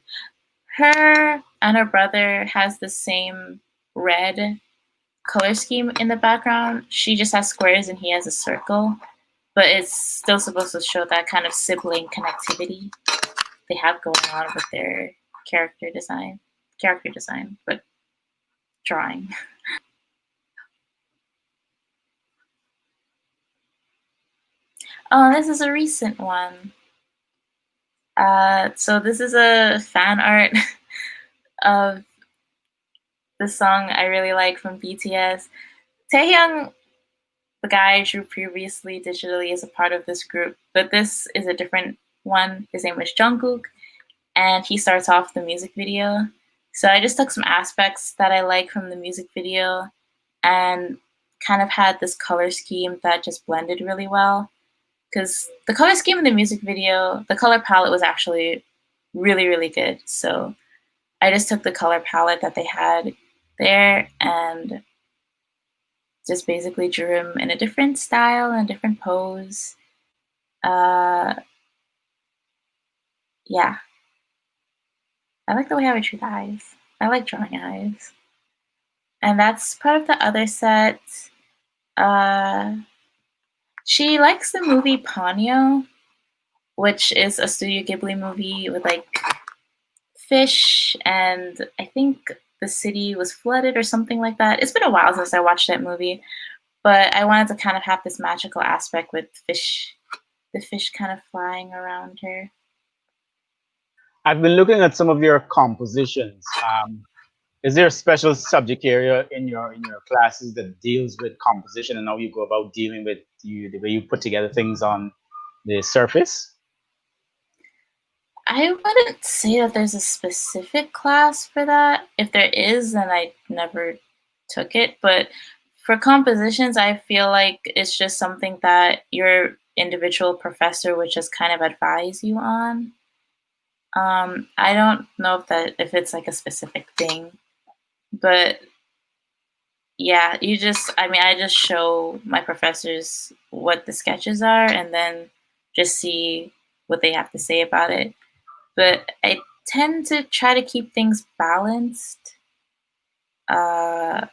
Her and her brother has the same red color scheme in the background. She just has squares and he has a circle. but it's still supposed to show that kind of sibling connectivity they have going on with their character design, but drawing. Oh, this is a recent one. So this is a fan art of the song I really like from BTS. Taehyung, the guy I drew previously digitally, is a part of this group, but this is a different one. His name is Jungkook, and he starts off the music video. So I just took some aspects that I like from the music video and kind of had this color scheme that just blended really well. Because the color scheme in the music video, the color palette was actually really, really good. So I just took the color palette that they had there and just basically drew him in a different style and a different pose. Uh, yeah, I like the way I would draw the eyes. I like drawing eyes. And that's part of the other set. Uh, she likes the movie Ponyo, which is a Studio Ghibli movie with like fish, and I think the city was flooded or something like that. It's been a while since I watched that movie, but I wanted to kind of have this magical aspect with fish, the fish kind of flying around her. I've been looking at some of your compositions. Is there a special subject area in your classes that deals with composition and how you go about dealing with the way you put together things on the surface? I wouldn't say that there's a specific class for that. If there is, then I never took it. But for compositions, I feel like it's just something that your individual professor would just kind of advise you on. I don't know if it's like a specific thing, but yeah, I just show my professors what the sketches are and then just see what they have to say about it. But I tend to try to keep things balanced, uh,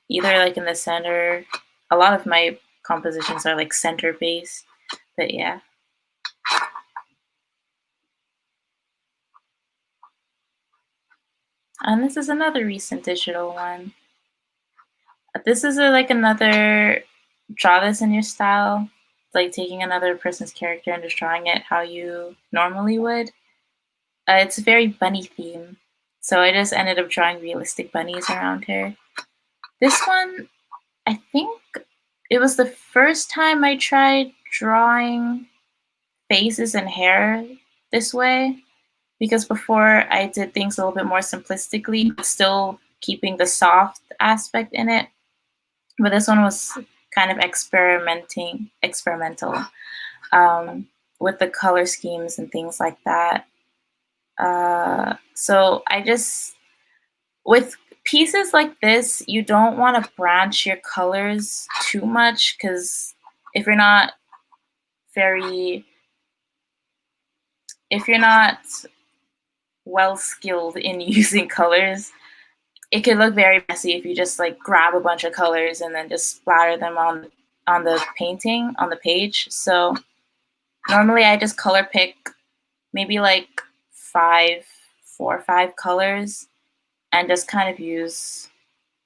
either like in the center. A lot of my compositions are like center based, but yeah. And this is another recent digital one. This is like another draw this in your style, like taking another person's character and just drawing it how you normally would. It's a very bunny theme, so I just ended up drawing realistic bunnies around her. This one, I think it was the first time I tried drawing faces and hair this way, because before I did things a little bit more simplistically, but still keeping the soft aspect in it. But this one was kind of experimental with the color schemes and things like that. So I just, with pieces like this, you don't want to branch your colors too much because if you're not very, if you're not well skilled in using colors, it could look very messy if you just like grab a bunch of colors and then just splatter them on the painting on the page. So normally I just color pick maybe like five, 4 or 5 colors and just kind of use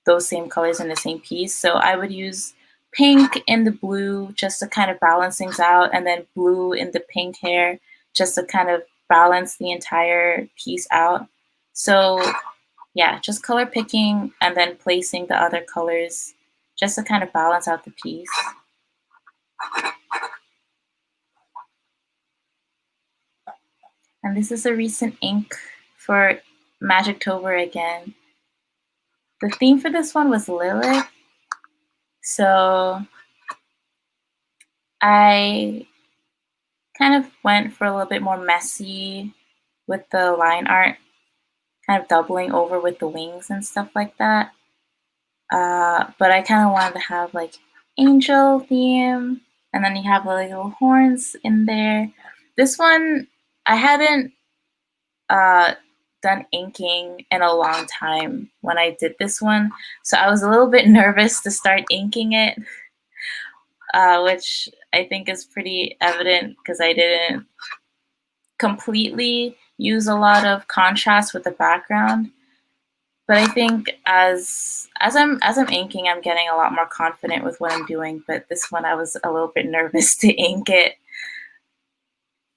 those same colors in the same piece. So I would use pink in the blue just to kind of balance things out, and then blue in the pink hair just to kind of balance the entire piece out. So yeah, just color picking and then placing the other colors just to kind of balance out the piece. And this is a recent ink for Magictober again. The theme for this one was Lilith. So I kind of went for a little bit more messy with the line art, kind of doubling over with the wings and stuff like that. But I kind of wanted to have like angel theme, and then you have like little horns in there. This one, I hadn't done inking in a long time when I did this one, so I was a little bit nervous to start inking it, which I think is pretty evident because I didn't completely use a lot of contrast with the background. But I think as I'm inking, I'm getting a lot more confident with what I'm doing. But this one, I was a little bit nervous to ink it.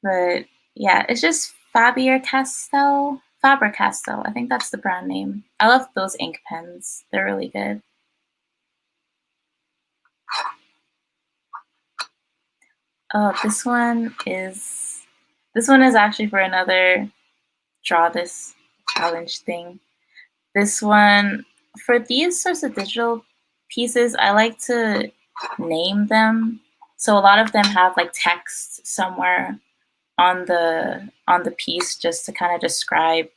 But yeah, it's just Faber Castell. I think that's the brand name. I love those ink pens. They're really good. Oh, this one is actually for another draw this challenge thing. This one, for these sorts of digital pieces, I like to name them. So a lot of them have like text somewhere on the piece just to kind of describe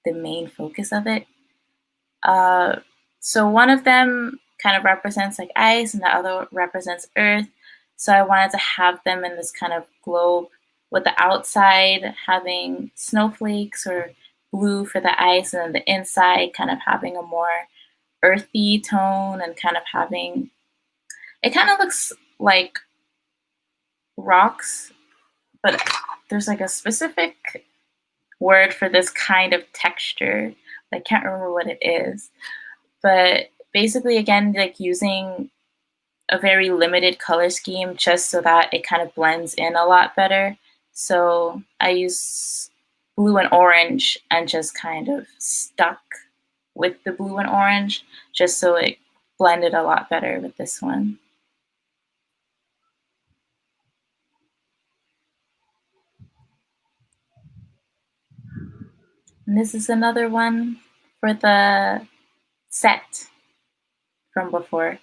the main focus of it. Uh, so one of them kind of represents like ice, and the other represents earth. So I wanted to have them in this kind of globe, with the outside having snowflakes or blue for the ice, and then the inside kind of having a more earthy tone and kind of having it kind of looks like rocks, but there's like a specific word for this kind of texture. I can't remember what it is, but basically, again, like using a very limited color scheme just so that it kind of blends in a lot better. So I use blue and orange and just kind of stuck with the blue and orange just so it blended a lot better with this one. And this is another one for the set from before.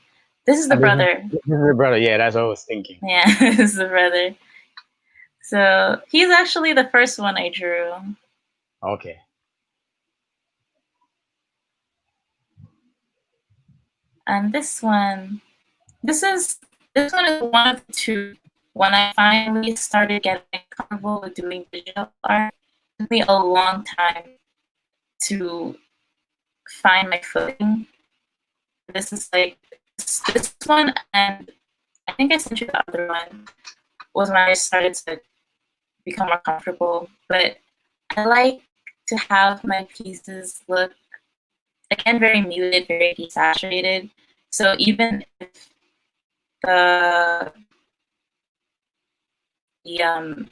This is the And brother. this is the brother. Yeah, that's what I was thinking. Yeah, this is the brother. So he's actually the first one I drew. Okay. And this one is one of the two. When I finally started getting comfortable with doing digital art, it took me a long time to find my footing. This is like this one, and I think I sent you the other one, was when I started to become more comfortable. But I like to have my pieces look, again, very muted, very desaturated. So even if the the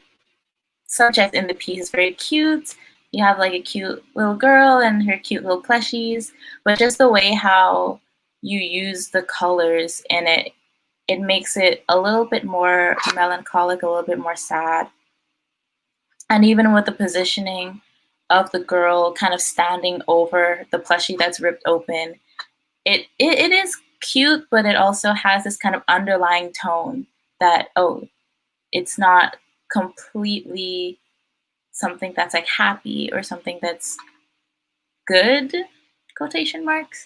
subject in the piece is very cute, you have like a cute little girl and her cute little plushies, but just the way how you use the colors in it, it makes it a little bit more melancholic, a little bit more sad. And even with the positioning of the girl kind of standing over the plushie that's ripped open, it is cute, but it also has this kind of underlying tone that, oh, it's not completely something that's like happy or something that's good, quotation marks.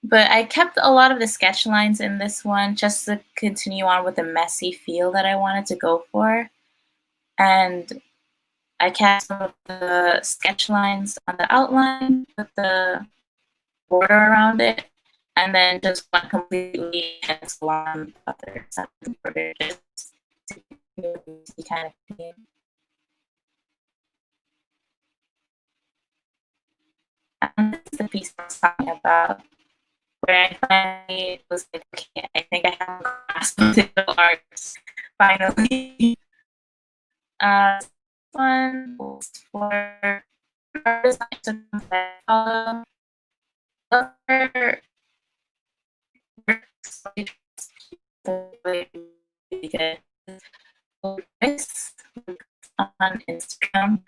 But I kept a lot of the sketch lines in this one just to continue on with the messy feel that I wanted to go for. And I kept some of the sketch lines on the outline with the border around it, and then just went completely pencil on the other side of the border just to kind of theme. And this is the piece I was talking about, where I finally was like, okay, I think I have a grasp of digital arts finally. This one was for artists that I follow. Other works really good. Chris on Instagram,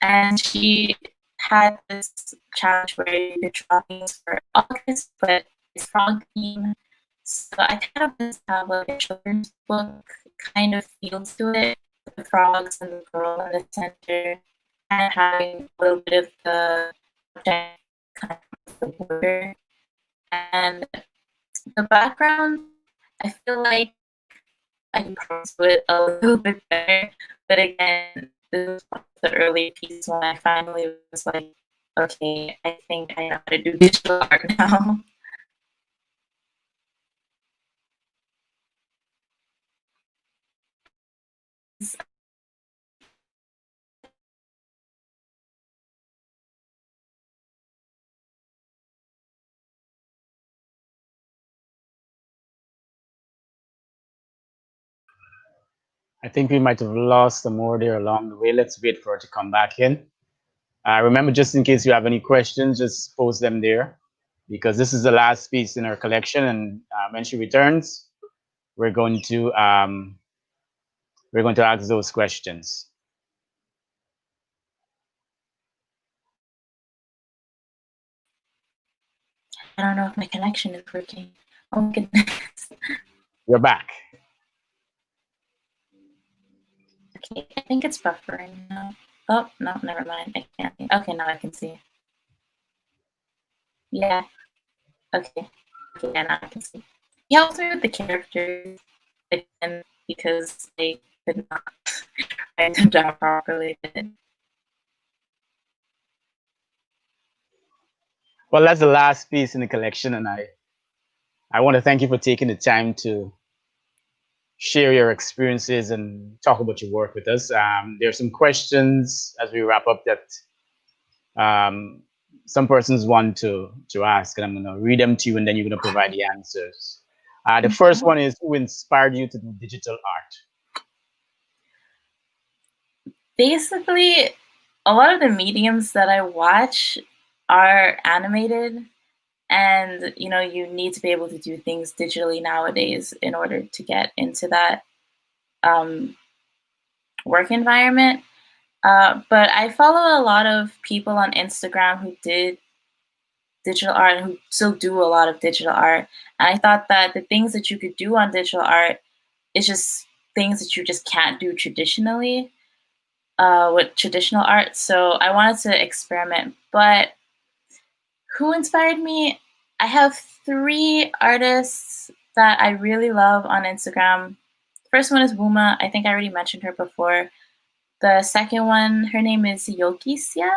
and she had this challenge where you could draw things for August, but it's frog theme. So I kind of just have like a children's book kind of feel to it, with the frogs and the girl in the center, and having a little bit of the object kind of the border. And the background, I feel like I can do it a little bit better. But again, this was one of the early pieces when I finally was like, okay, I think I know how to do digital art now. I think we might have lost some more there along the way. Let's wait for her to come back in. Remember, just in case you have any questions, just post them there because this is the last piece in our collection. And when she returns, we're going to um, we're going to ask those questions. I don't know if my connection is working. Oh my goodness. You're back. Okay, I think it's buffering now. Oh, no, never mind. I can't. Okay, now I can see. Yeah. Okay. Okay, yeah, now I can see. He helps me with the characters again because I could not write them down properly. Well, that's the last piece in the collection, and I want to thank you for taking the time to share your experiences and talk about your work with us. There are some questions as we wrap up that um, some persons want to ask, and I'm going to read them to you, and then you're going to provide the answers. The first one is, who inspired you to do digital art? Basically, a lot of the mediums that I watch are animated, and you need to be able to do things digitally nowadays in order to get into that um, work environment. But I follow a lot of people on Instagram who did digital art and who still do a lot of digital art. And I thought that the things that you could do on digital art is just things that you just can't do traditionally with traditional art. So I wanted to experiment. But who inspired me? I have three artists that I really love on Instagram. First one is Wuma. I think I already mentioned her before. The second one, her name is Yogisya.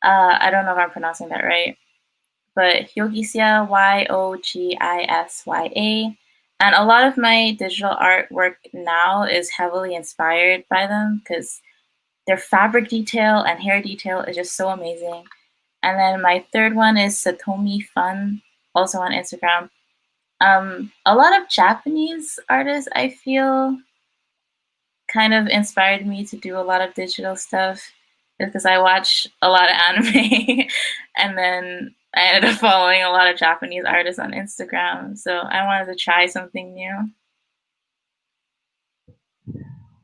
I don't know if I'm pronouncing that right, but Yogisya, Yogisya. And a lot of my digital artwork now is heavily inspired by them because their fabric detail and hair detail is just so amazing. And then my third one is Satomi Fun, also on Instagram. A lot of Japanese artists, I feel, kind of inspired me to do a lot of digital stuff because I watch a lot of anime and then I ended up following a lot of Japanese artists on Instagram. So I wanted to try something new.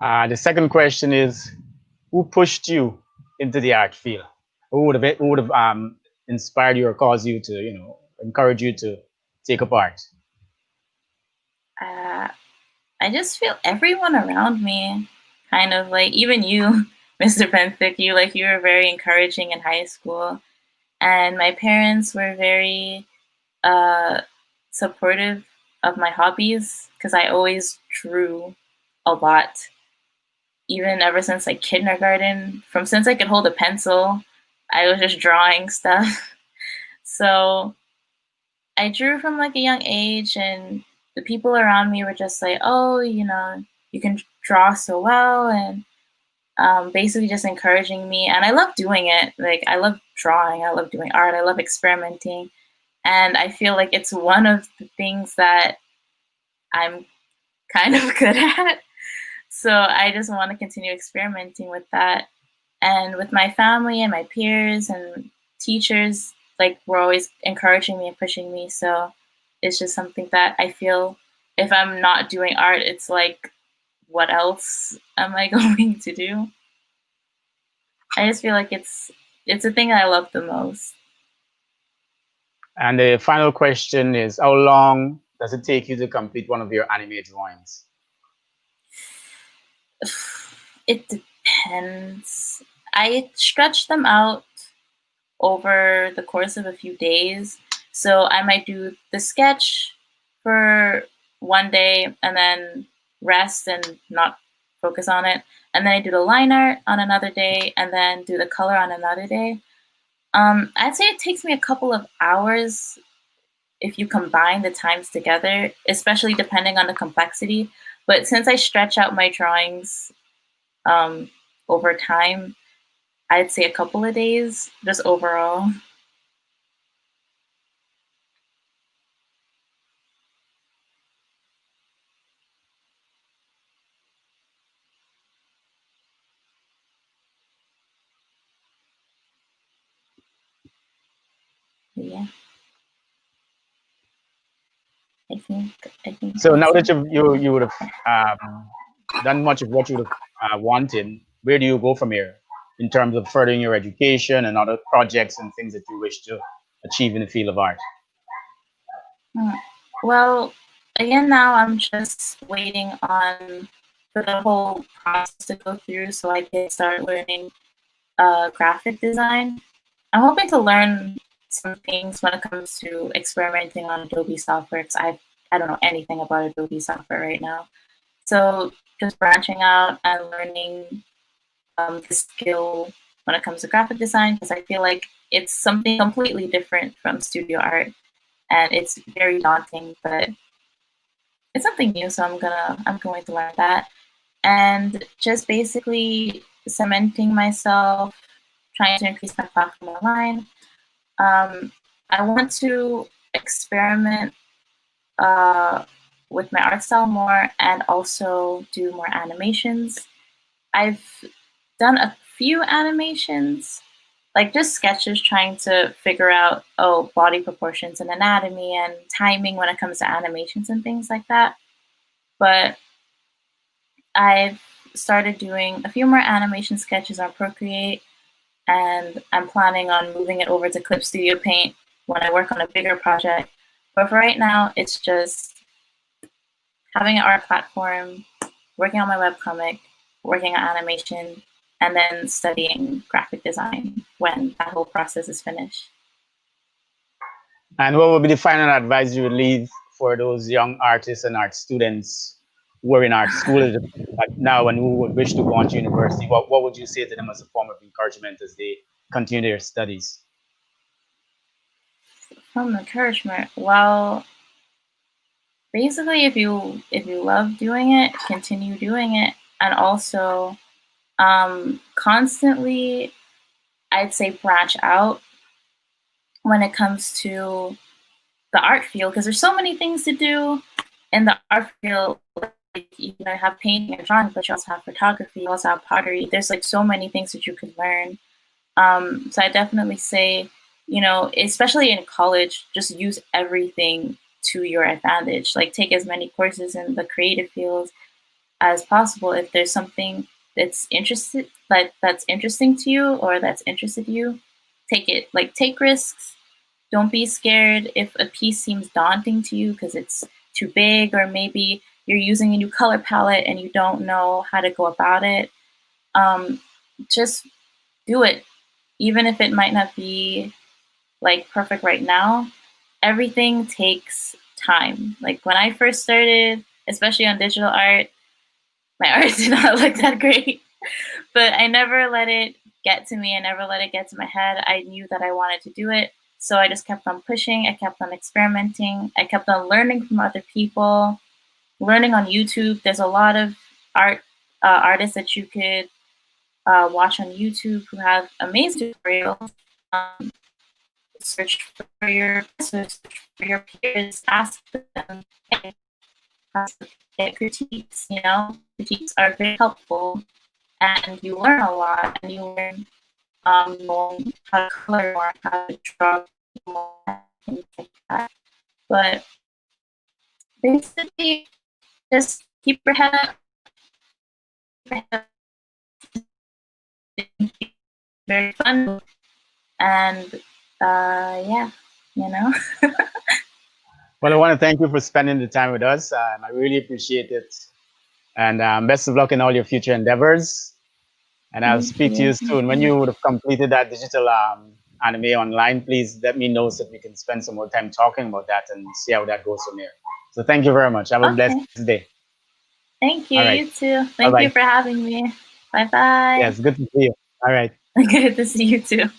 The second question is, who pushed you into the art field? Who would have inspired you or caused you to, encourage you to take up art? Uh, I just feel everyone around me, kind of like even you, Mr. Pensick, you were very encouraging in high school, and my parents were very uh, supportive of my hobbies because I always drew a lot, even ever since like kindergarten. From since I could hold a pencil, I was just drawing stuff. So I drew from like a young age, and the people around me were just like, "Oh, you can draw so well," and basically just encouraging me. And I love doing it. Like I love drawing, I love doing art, I love experimenting, and I feel like it's one of the things that I'm kind of good at. So I just want to continue experimenting with that. And with my family and my peers and teachers, like we're always encouraging me and pushing me. So it's just something that I feel if I'm not doing art, it's like, what else am I going to do? I just feel like it's a thing I love the most. And the final question is, how long does it take you to complete one of your anime drawings? It depends. I stretch them out over the course of a few days. So I might do the sketch for one day and then rest and not focus on it. And then I do the line art on another day and then do the color on another day. I'd say it takes me a couple of hours if you combine the times together, especially depending on the complexity. But since I stretch out my drawings um, over time, I'd say a couple of days, just overall. Yeah, I think I think So now that's that it. you would have done much of what you would have wanted, where do you go from here in terms of furthering your education and other projects and things that you wish to achieve in the field of art? Mm. Well, again, now I'm just waiting on for the whole process to go through so I can start learning graphic design. I'm hoping to learn some things when it comes to experimenting on Adobe software because I don't know anything about Adobe software right now. So just branching out and learning the skill when it comes to graphic design because I feel like it's something completely different from studio art and it's very daunting, but it's something new. So I'm going to learn that and just basically cementing myself, trying to increase my platform online. Um, I want to experiment uh, with my art style more and also do more animations. I've done a few animations, like just sketches trying to figure out, oh, body proportions and anatomy and timing when it comes to animations and things like that. But I've started doing a few more animation sketches on Procreate and I'm planning on moving it over to Clip Studio Paint when I work on a bigger project. But for right now, it's just having an art platform, working on my webcomic, working on animation, and then studying graphic design when that whole process is finished. And what would be the final advice you would leave for those young artists and art students who are in art school now and who would wish to go on to university? What would you say to them as a form of encouragement as they continue their studies? From encouragement, well, basically, if you love doing it, continue doing it, and also constantly, I'd say branch out when it comes to the art field because there's so many things to do in the art field. Like, you know, have painting and drawing, but you also have photography, you also have pottery. There's like so many things that you could learn. So I definitely say, you know, especially in college, just use everything to your advantage. Like take as many courses in the creative fields as possible. If there's something that's interesting to you or that's interested you, take it. Like take risks. Don't be scared if a piece seems daunting to you because it's too big or maybe you're using a new color palette and you don't know how to go about it. Um, just do it, even if it might not be like perfect right now. Everything takes time. Like when I first started, especially on digital art, my art did not look that great, but I never let it get to me. I never let it get to my head. I knew that I wanted to do it. So I just kept on pushing. I kept on experimenting. I kept on learning from other people, learning on YouTube. There's a lot of artists that you could watch on YouTube who have amazing tutorials. Um, search search for your peers, ask them, hey, get critiques. You know, critiques are very helpful, and you learn a lot, and you learn more how to color more, how to draw more, things like that. But basically, just keep your head up. Keep your head up. It's very fun, and yeah, you know. Well, I want to thank you for spending the time with us. I really appreciate it. And best of luck in all your future endeavors. And I'll Thank speak to you you. Thank soon. When you. you would have completed that digital anime online, please let me know so that we can spend some more time talking about that and see how that goes from here. So thank you very much. Have a blessed Okay. day. Thank All you. right. You too. Bye Thank you bye. for having me. Bye bye. Yes, good to see you. All right. Good to see you too.